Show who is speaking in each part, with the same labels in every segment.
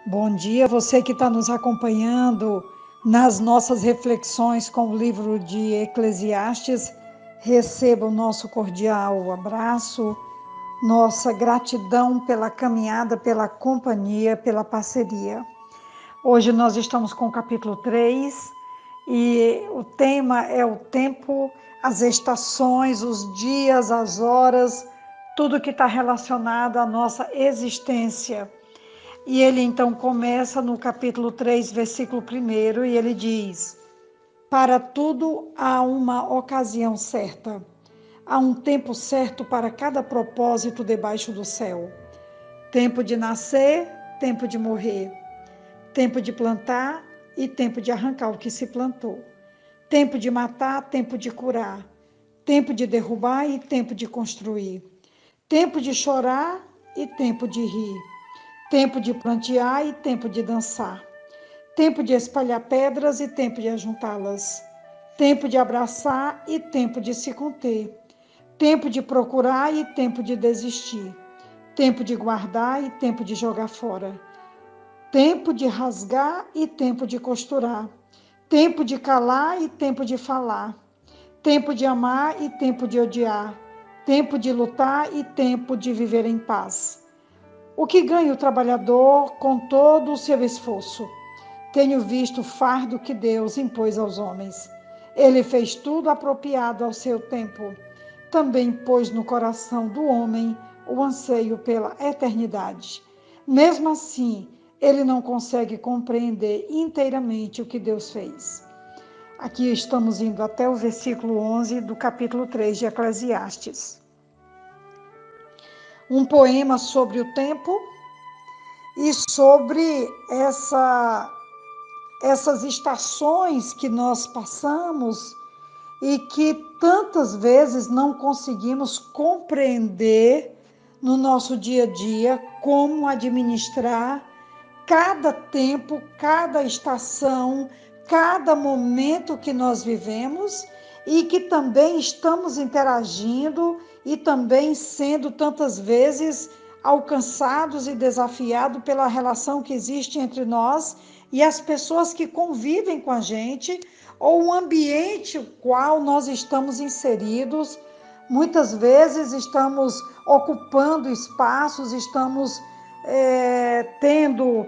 Speaker 1: Bom dia, você que está nos acompanhando nas nossas reflexões com o livro de Eclesiastes. Receba o nosso cordial abraço, nossa gratidão pela caminhada, pela companhia, pela parceria. Hoje nós estamos com o capítulo 3 e o tema é o tempo, as estações, os dias, as horas, tudo que está relacionado à nossa existência. E ele então começa no capítulo 3, versículo 1, e ele diz: para tudo há uma ocasião certa, há um tempo certo para cada propósito debaixo do céu. Tempo de nascer, tempo de morrer, tempo de plantar e tempo de arrancar o que se plantou, tempo de matar, tempo de curar, tempo de derrubar e tempo de construir, tempo de chorar e tempo de rir, tempo de plantear e tempo de dançar, tempo de espalhar pedras e tempo de ajuntá-las, tempo de abraçar e tempo de se conter, tempo de procurar e tempo de desistir, tempo de guardar e tempo de jogar fora, tempo de rasgar e tempo de costurar, tempo de calar e tempo de falar, tempo de amar e tempo de odiar, tempo de lutar e tempo de viver em paz. O que ganha o trabalhador com todo o seu esforço? Tenho visto o fardo que Deus impôs aos homens. Ele fez tudo apropriado ao seu tempo. Também pôs no coração do homem o anseio pela eternidade. Mesmo assim, ele não consegue compreender inteiramente o que Deus fez. Aqui estamos indo até o versículo 11 do capítulo 3 de Eclesiastes. Um poema sobre o tempo e sobre essas estações que nós passamos e que tantas vezes não conseguimos compreender no nosso dia a dia como administrar cada tempo, cada estação, cada momento que nós vivemos e que também estamos interagindo e também sendo tantas vezes alcançados e desafiados pela relação que existe entre nós e as pessoas que convivem com a gente, ou o ambiente no qual nós estamos inseridos. Muitas vezes estamos ocupando espaços, estamos tendo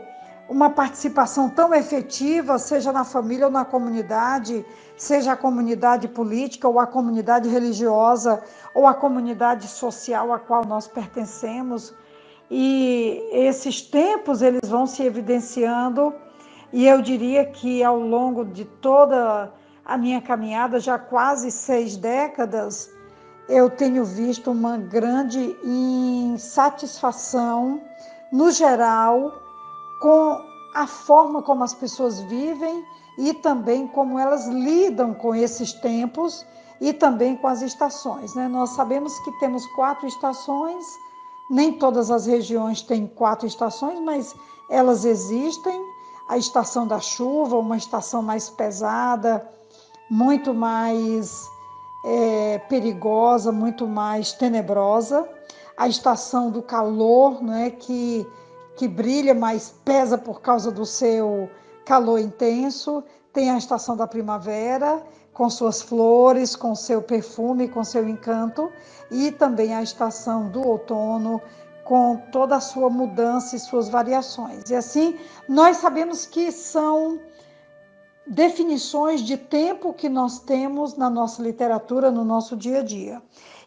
Speaker 1: uma participação tão efetiva, seja na família ou na comunidade, seja a comunidade política ou a comunidade religiosa ou a comunidade social a qual nós pertencemos. E esses tempos eles vão se evidenciando, e eu diria que ao longo de toda a minha caminhada, já quase 6 décadas, eu tenho visto uma grande insatisfação, no geral, com a forma como as pessoas vivem e também como elas lidam com esses tempos e também com as estações, né? Nós sabemos que temos 4 estações, nem todas as regiões têm 4 estações, mas elas existem. A estação da chuva, uma estação mais pesada, muito mais perigosa, muito mais tenebrosa. A estação do calor, né, que brilha, mas pesa por causa do seu calor intenso. Tem a estação da primavera, com suas flores, com seu perfume, com seu encanto. E também a estação do outono, com toda a sua mudança e suas variações. E assim, nós sabemos que são definições de tempo que nós temos na nossa literatura, no nosso dia a dia.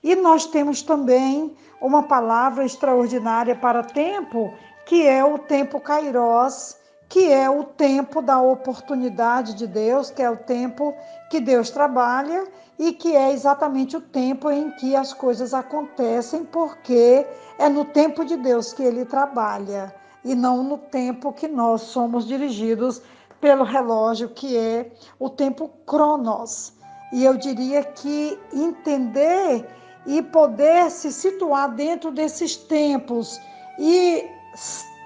Speaker 1: E nós temos também uma palavra extraordinária para tempo, que é o tempo Kairos, que é o tempo da oportunidade de Deus, que é o tempo que Deus trabalha e que é exatamente o tempo em que as coisas acontecem, porque é no tempo de Deus que Ele trabalha e não no tempo que nós somos dirigidos pelo relógio, que é o tempo Cronos. E eu diria que entender e poder se situar dentro desses tempos e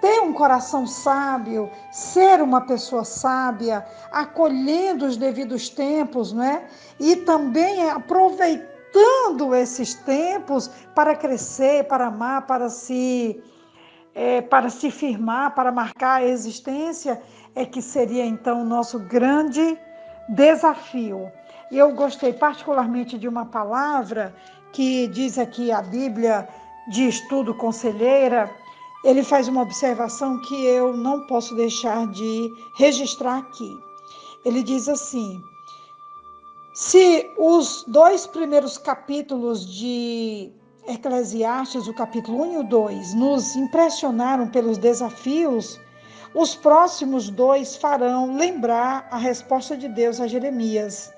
Speaker 1: ter um coração sábio, ser uma pessoa sábia, acolhendo os devidos tempos, né? E também aproveitando esses tempos para crescer, para amar, para se para se firmar, para marcar a existência, é que seria então o nosso grande desafio. E eu gostei particularmente de uma palavra que diz aqui a Bíblia de Estudo Conselheira. Ele faz uma observação que eu não posso deixar de registrar aqui. Ele diz assim: se os 2 primeiros capítulos de Eclesiastes, o capítulo 1 e o 2, nos impressionaram pelos desafios, os próximos 2 farão lembrar a resposta de Deus a Jeremias.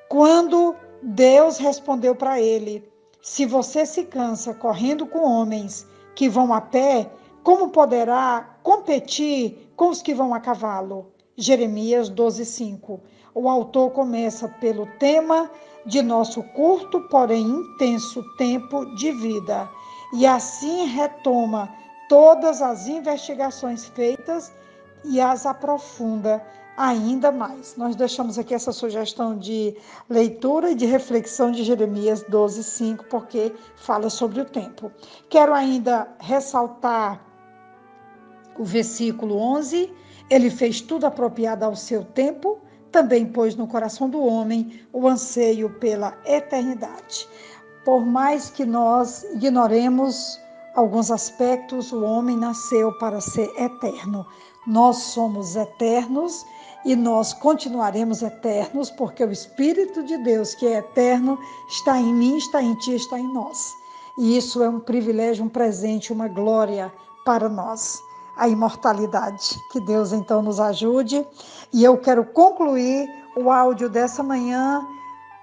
Speaker 1: Quando Deus respondeu para ele: se você se cansa correndo com homens que vão a pé, como poderá competir com os que vão a cavalo? Jeremias 12:5. O autor começa pelo tema de nosso curto, porém intenso tempo de vida, e assim retoma todas as investigações feitas e as aprofunda ainda mais. Nós deixamos aqui essa sugestão de leitura e de reflexão de Jeremias 12:5, porque fala sobre o tempo. Quero ainda ressaltar o versículo 11: ele fez tudo apropriado ao seu tempo, também pôs no coração do homem o anseio pela eternidade. Por mais que nós ignoremos alguns aspectos, o homem nasceu para ser eterno. Nós somos eternos e nós continuaremos eternos, porque o Espírito de Deus, que é eterno, está em mim, está em ti, está em nós. E isso é um privilégio, um presente, uma glória para nós. A imortalidade. Que Deus então nos ajude. E eu quero concluir o áudio dessa manhã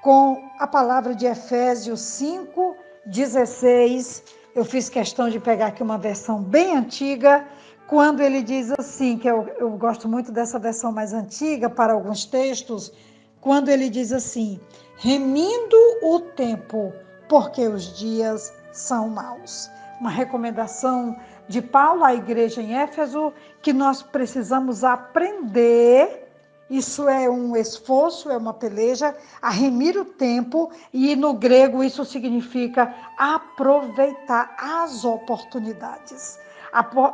Speaker 1: com a palavra de Efésios 5:16. Eu fiz questão de pegar aqui uma versão bem antiga, quando ele diz assim, que eu gosto muito dessa versão mais antiga para alguns textos, quando ele diz assim: remindo o tempo, porque os dias são maus. Uma recomendação de Paulo à igreja em Éfeso, que nós precisamos aprender. Isso é um esforço, é uma peleja, a remir o tempo, e no grego isso significa aproveitar as oportunidades.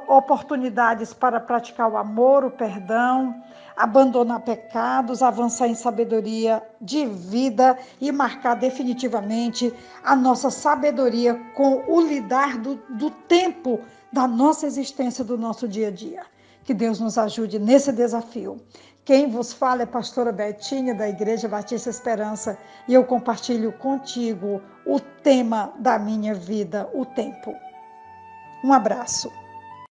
Speaker 1: Oportunidades para praticar o amor, o perdão, abandonar pecados, avançar em sabedoria de vida e marcar definitivamente a nossa sabedoria com o lidar do tempo da nossa existência, do nosso dia a dia. Que Deus nos ajude nesse desafio. Quem vos fala é a pastora Betinha, da Igreja Batista Esperança, e eu compartilho contigo o tema da minha vida, o tempo. Um abraço.